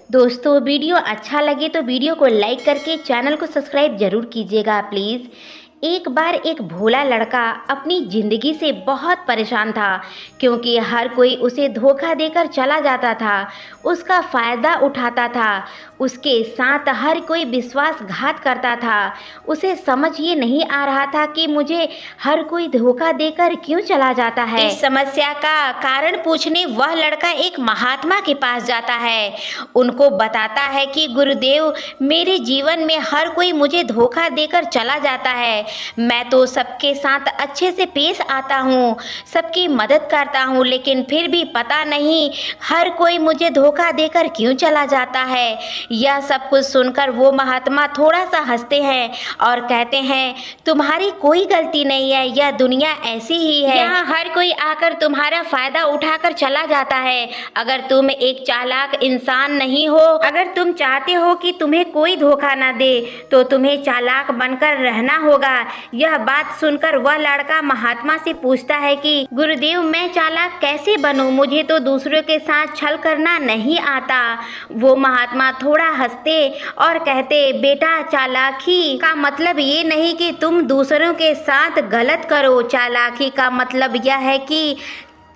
दोस्तों वीडियो अच्छा लगे तो वीडियो को लाइक करके चैनल को सब्सक्राइब जरूर कीजिएगा प्लीज़। एक बार एक भोला लड़का अपनी ज़िंदगी से बहुत परेशान था क्योंकि हर कोई उसे धोखा देकर चला जाता था, उसका फ़ायदा उठाता था, उसके साथ हर कोई विश्वासघात करता था। उसे समझ ये नहीं आ रहा था कि मुझे हर कोई धोखा देकर क्यों चला जाता है। इस समस्या का कारण पूछने वह लड़का एक महात्मा के पास जाता है। उनको बताता है कि गुरुदेव, मेरे जीवन में हर कोई मुझे धोखा देकर चला जाता है। मैं तो सबके साथ अच्छे से पेश आता हूँ, सबकी मदद करता हूँ, लेकिन फिर भी पता नहीं हर कोई मुझे धोखा देकर क्यों चला जाता है। यह सब कुछ सुनकर वो महात्मा थोड़ा सा हंसते हैं और कहते हैं, तुम्हारी कोई गलती नहीं है, यह दुनिया ऐसी ही है। यहाँ हर कोई आकर तुम्हारा फायदा उठाकर चला जाता है। अगर तुम एक चालाक इंसान नहीं हो, अगर तुम चाहते हो कि तुम्हें कोई धोखा ना दे, तो तुम्हें चालाक बनकर रहना होगा। यह बात सुनकर वह लड़का महात्मा से पूछता है कि गुरुदेव, मैं चालाक कैसे बनूं? मुझे तो दूसरों के साथ छल करना नहीं आता। वो महात्मा थोड़ा हंसते और कहते, बेटा, चालाकी का मतलब ये नहीं कि तुम दूसरों के साथ गलत करो। चालाकी का मतलब यह है कि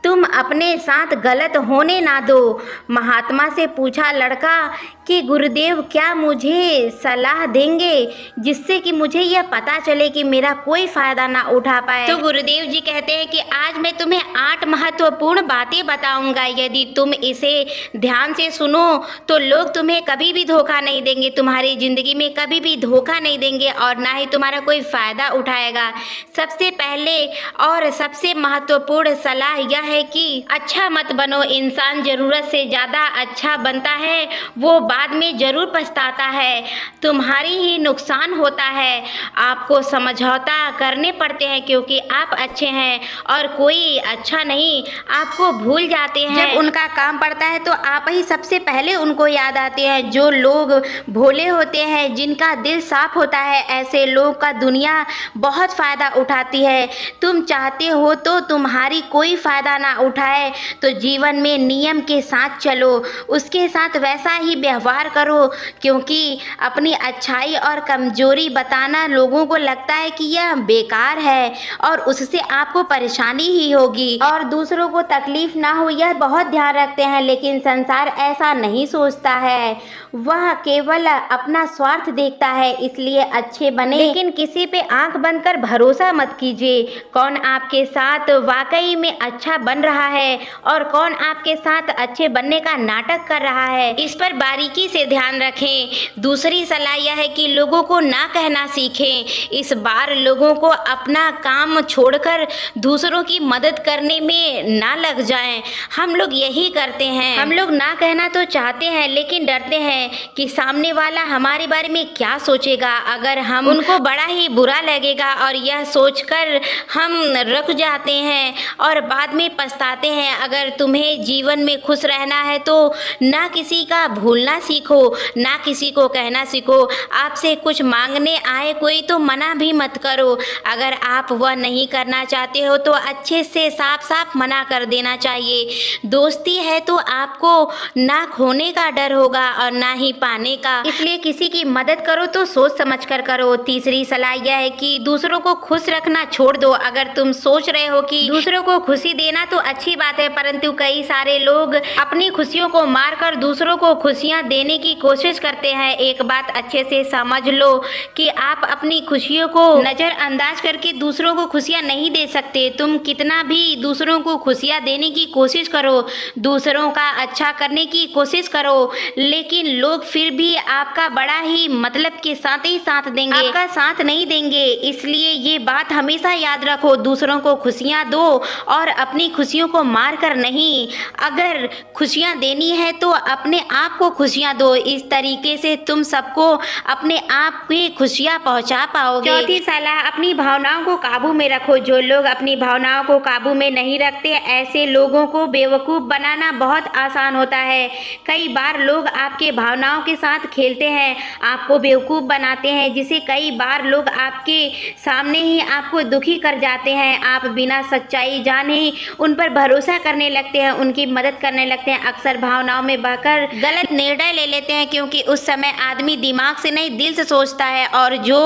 तुम अपने साथ गलत होने ना दो। महात्मा से पूछा लड़का कि गुरुदेव, क्या मुझे सलाह देंगे जिससे कि मुझे यह पता चले कि मेरा कोई फ़ायदा ना उठा पाए? तो गुरुदेव जी कहते हैं कि आज मैं तुम्हें 8 महत्वपूर्ण बातें बताऊंगा। यदि तुम इसे ध्यान से सुनो तो लोग तुम्हें कभी भी धोखा नहीं देंगे, तुम्हारी ज़िंदगी में कभी भी धोखा नहीं देंगे और ना ही तुम्हारा कोई फ़ायदा उठाएगा। सबसे पहले और सबसे महत्वपूर्ण सलाह यह है कि अच्छा मत बनो। इंसान ज़रूरत से ज़्यादा अच्छा बनता है, वो बाद में ज़रूर पछताता है, तुम्हारी ही नुकसान होता है। आपको समझौता करने पड़ते हैं क्योंकि आप अच्छे हैं और कोई अच्छा नहीं आपको भूल जाते हैं। जब उनका काम पड़ता है तो आप ही सबसे पहले उनको याद आते हैं। जो लोग भोले होते हैं, जिनका दिल साफ होता है, ऐसे लोग का दुनिया बहुत फ़ायदा उठाती है। तुम चाहते हो तो तुम्हारी कोई फ़ायदा ना उठाए तो जीवन में नियम के साथ चलो, उसके साथ वैसा ही व्यवहार करो, क्योंकि अपनी अच्छाई और कमजोरी बताना लोगों को लगता है कि यह बेकार है और उससे आपको परेशानी ही होगी और दूसरों को तकलीफ ना हो, यह बहुत ध्यान रखते हैं। लेकिन संसार ऐसा नहीं सोचता है, वह केवल अपना स्वार्थ देखता है। इसलिए अच्छे बने, लेकिन किसी पे आंख बंद कर भरोसा मत कीजिए। कौन आपके साथ वाकई में अच्छा बन रहा है और कौन आपके साथ अच्छे बनने का नाटक कर रहा है, इस पर बारीकी से ध्यान रखें। दूसरी सलाह यह है कि लोगों को ना कहना सीखें। इस बार लोगों को अपना काम छोड़कर दूसरों की मदद करने में ना लग जाएं। हम लोग यही करते हैं, हम लोग ना कहना तो चाहते हैं लेकिन डरते हैं कि सामने वाला हमारे बारे में क्या सोचेगा। अगर हम उनको बड़ा ही बुरा लगेगा और यह सोचकर हम रुक जाते हैं और बाद में पछताते हैं। अगर तुम्हें जीवन में खुश रहना है तो ना किसी का भूलना सीखो, ना किसी को कहना सीखो। आपसे कुछ मांगने आए कोई तो मना भी मत करो। अगर आप वह नहीं करना चाहते हो तो अच्छे से साफ साफ मना कर देना चाहिए। दोस्ती है तो आपको ना खोने का डर होगा और ना ही पाने का, इसलिए किसी की मदद करो तो सोच समझ कर करो। तीसरी सलाह यह है कि दूसरों को खुश रखना छोड़ दो। अगर तुम सोच रहे हो कि दूसरों को खुशी देना तो अच्छी बात है, परंतु कई सारे लोग अपनी खुशियों को मारकर दूसरों को खुशियां देने की कोशिश करते हैं। एक बात अच्छे से समझ लो कि आप अपनी खुशियों को नज़रअंदाज करके दूसरों को खुशियां नहीं दे सकते। तुम कितना भी दूसरों को खुशियां देने की कोशिश करो, दूसरों का अच्छा करने की कोशिश करो, लेकिन लोग फिर भी आपका बड़ा ही मतलब के साथ ही साथ देंगे, आपका साथ नहीं देंगे। इसलिए ये बात हमेशा याद रखो, दूसरों को खुशियां दो और अपनी खुशियों को मार कर नहीं। अगर खुशियां देनी है तो अपने आप को खुशियां दो। इस तरीके से तुम सबको अपने आप की खुशियां पहुंचा पाओगे। चौथी सलाह, अपनी भावनाओं को काबू में रखो। जो लोग अपनी भावनाओं को काबू में नहीं रखते, ऐसे लोगों को बेवकूफ़ बनाना बहुत आसान होता है। कई बार लोग आपके भावनाओं के साथ खेलते हैं, आपको बेवकूफ़ बनाते हैं, जिसे कई बार लोग आपके सामने ही आपको दुखी कर जाते हैं। आप बिना सच्चाई जाने उन पर भरोसा करने लगते हैं, उनकी मदद करने लगते हैं, अक्सर भावनाओं में बहकर गलत निर्णय ले लेते हैं, क्योंकि उस समय आदमी दिमाग से नहीं दिल से सोचता है, और जो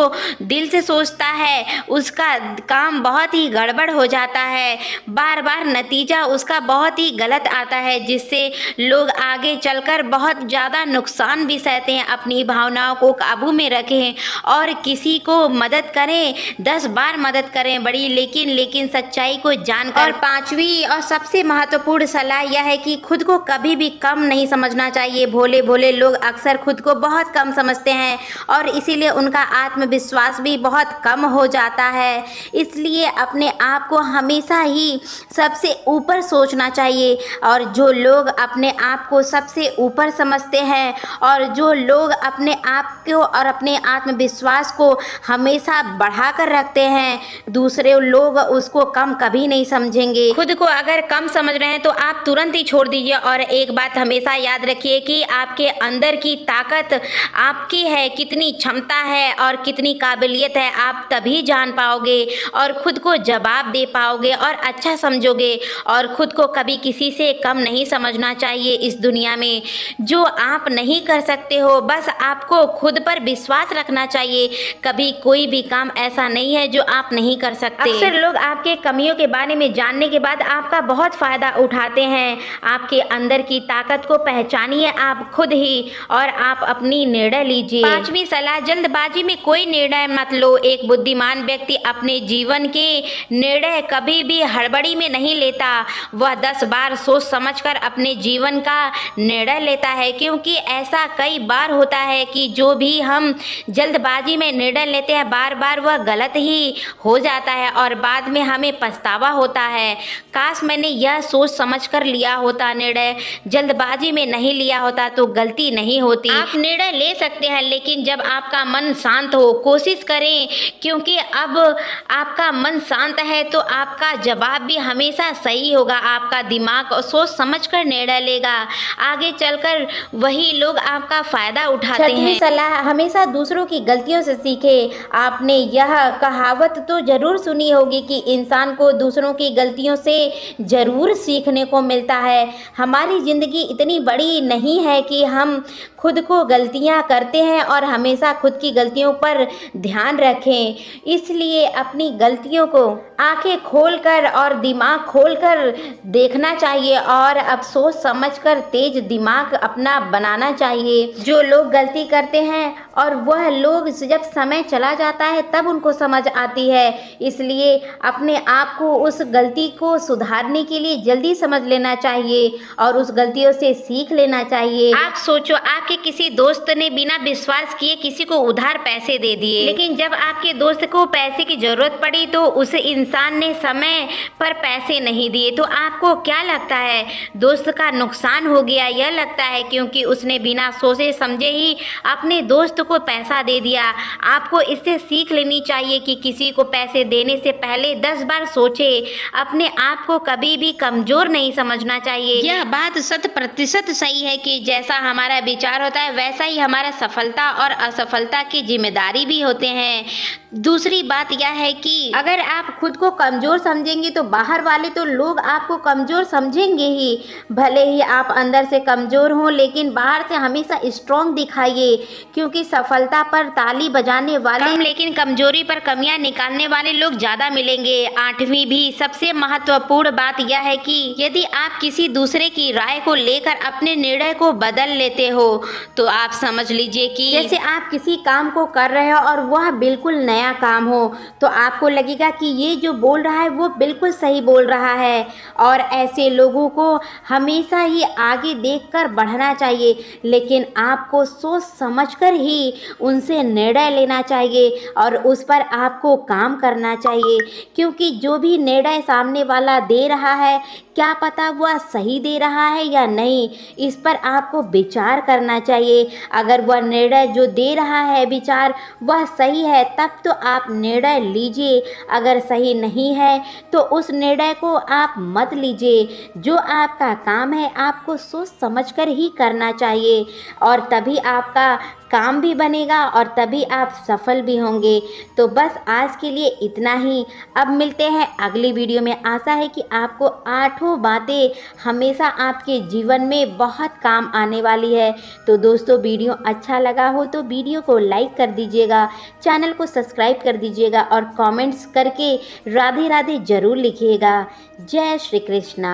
दिल से सोचता है उसका काम बहुत ही गड़बड़ हो जाता है। बार बार नतीजा उसका बहुत ही गलत आता है, जिससे लोग आगे चलकर बहुत ज़्यादा नुकसान भी सहते हैं। अपनी भावनाओं को काबू में रखें और किसी को मदद करें, 10 बार मदद करें बड़ी, लेकिन सच्चाई को जानकर। और पांचवी और सबसे महत्वपूर्ण सलाह यह है कि खुद को कभी भी कम नहीं समझना चाहिए। भोले भोले लोग अक्सर खुद को बहुत कम समझते हैं और इसीलिए उनका आत्मविश्वास भी बहुत कम हो जाता है। इसलिए अपने आप को हमेशा ही सबसे ऊपर सोचना चाहिए, और जो लोग अपने आप को सबसे ऊपर समझते हैं और जो लोग अपने आप को और अपने आत्मविश्वास को हमेशा बढ़ाकर रखते हैं, दूसरे लोग उसको कम कभी नहीं समझेंगे। खुद को अगर कम समझ रहे हैं तो आप तुरंत ही छोड़ दीजिए। और एक बात हमेशा याद रखिए कि आपके अंदर की ताकत आपकी है, कितनी क्षमता है और कितनी काबिलियत है, आप तभी जान पाओगे और खुद को जवाब दे पाओगे और अच्छा समझोगे। और खुद को कभी किसी से कम नहीं समझना चाहिए इस दुनिया में। जो आप नहीं कर सकते हो, बस आपको खुद पर विश्वास रखना चाहिए। कभी कोई भी काम ऐसा नहीं है जो आप नहीं कर सकते। अक्सर लोग आपके कमियों के बारे में जानने के बाद आपका बहुत फायदा उठाते हैं। आपके अंदर की ताकत को पहचानिए आप खुद ही, और आप अपनी निर्णय लीजिए। पांचवी सलाह, जल्दबाजी में कोई निर्णय मत लो। एक बुद्धिमान व्यक्ति अपने जीवन के निर्णय कभी भी हड़बड़ी में नहीं लेता। वह 10 बार सोच समझकर अपने जीवन का निर्णय लेता है, क्योंकि ऐसा कई बार होता है कि जो भी हम जल्दबाजी में निर्णय लेते हैं बार बार वह गलत ही हो जाता है और बाद में हमें पछतावा होता है। काश मैंने यह सोच समझ कर लिया होता निर्णय, जल्दबाजी में नहीं लिया होता तो गलती नहीं होती। आप निर्णय ले सकते हैं, लेकिन जब आपका मन शांत हो, कोशिश करें, क्योंकि अब आपका मन शांत है तो आपका जवाब भी हमेशा सही होगा। आपका दिमाग सोच समझ कर निर्णय लेगा, आगे चलकर वही लोग आपका फायदा उठाते हैं। छठवीं सलाह, हमेशा दूसरों की गलतियों से सीखें। आपने यह कहावत तो जरूर सुनी होगी कि इंसान को दूसरों की गलतियों से जरूर सीखने को मिलता है। हमारी ज़िंदगी इतनी बड़ी नहीं है कि हम खुद को गलतियां करते हैं और हमेशा खुद की गलतियों पर ध्यान रखें। इसलिए अपनी गलतियों को आंखें खोलकर और दिमाग खोलकर देखना चाहिए और अब सोच समझकर तेज दिमाग अपना बनाना चाहिए। जो लोग गलती करते हैं और वह लोग जब समय चला जाता है तब उनको समझ आती है, इसलिए अपने आप को उस गलती को सुधारने के लिए जल्दी समझ लेना चाहिए और उस गलतियों से सीख लेना चाहिए। आप सोचो, आपके किसी दोस्त ने बिना विश्वास किए किसी को उधार पैसे दे दिए, लेकिन जब आपके दोस्त को पैसे की जरूरत पड़ी तो उस इंसान ने समय पर पैसे नहीं दिए, तो आपको क्या लगता है? दोस्त का नुकसान हो गया यह लगता है, क्योंकि उसने बिना सोचे समझे ही अपने दोस्त को पैसा दे दिया। आपको इससे सीख लेनी चाहिए कि किसी को पैसे देने से पहले 10 बार सोचे। अपने आप को कभी भी कमजोर नहीं समझना चाहिए। यह बात 100% सही है कि जैसा हमारा विचार होता है वैसा ही हमारा सफलता और असफलता की जिम्मेदारी भी होते हैं। दूसरी बात यह है कि अगर आप खुद को कमजोर समझेंगे तो बाहर वाले तो लोग आपको कमजोर समझेंगे ही। भले ही आप अंदर से कमजोर हों, लेकिन बाहर से हमेशा स्ट्रॉन्ग दिखाइए, क्योंकि सफलता पर ताली बजाने वाले लेकिन कमजोरी पर कमियां निकालने वाले लोग ज्यादा मिलेंगे। 8वीं भी सबसे महत्वपूर्ण बात यह है कि यदि आप किसी दूसरे की राय को लेकर अपने निर्णय को बदल लेते हो तो आप समझ लीजिए कि जैसे आप किसी काम को कर रहे हो और वह बिल्कुल नया काम हो, तो आपको लगेगा कि ये जो बोल रहा है वो बिल्कुल सही बोल रहा है। और ऐसे लोगों को हमेशा ही आगे देखकर बढ़ना चाहिए, लेकिन आपको सोच समझकर ही उनसे निर्णय लेना चाहिए और उस पर आपको काम करना चाहिए, क्योंकि जो भी निर्णय सामने वाला दे रहा है क्या पता वह सही दे रहा है या नहीं, इस पर आपको विचार करना चाहिए। अगर वह निर्णय जो दे रहा है विचार वह सही है तब तो आप निर्णय लीजिए, अगर सही नहीं है तो उस निर्णय को आप मत लीजिए। जो आपका काम है आपको सोच समझकर ही करना चाहिए और तभी आपका काम भी बनेगा और तभी आप सफल भी होंगे। तो बस आज के लिए इतना ही। अब मिलते हैं अगली वीडियो में। आशा है कि आपको आठों बातें हमेशा आपके जीवन में बहुत काम आने वाली है। तो दोस्तों, वीडियो अच्छा लगा हो तो वीडियो को लाइक कर दीजिएगा, चैनल को सब्सक्राइब कर दीजिएगा और कमेंट्स करके राधे राधे ज़रूर लिखिएगा। जय श्री कृष्णा।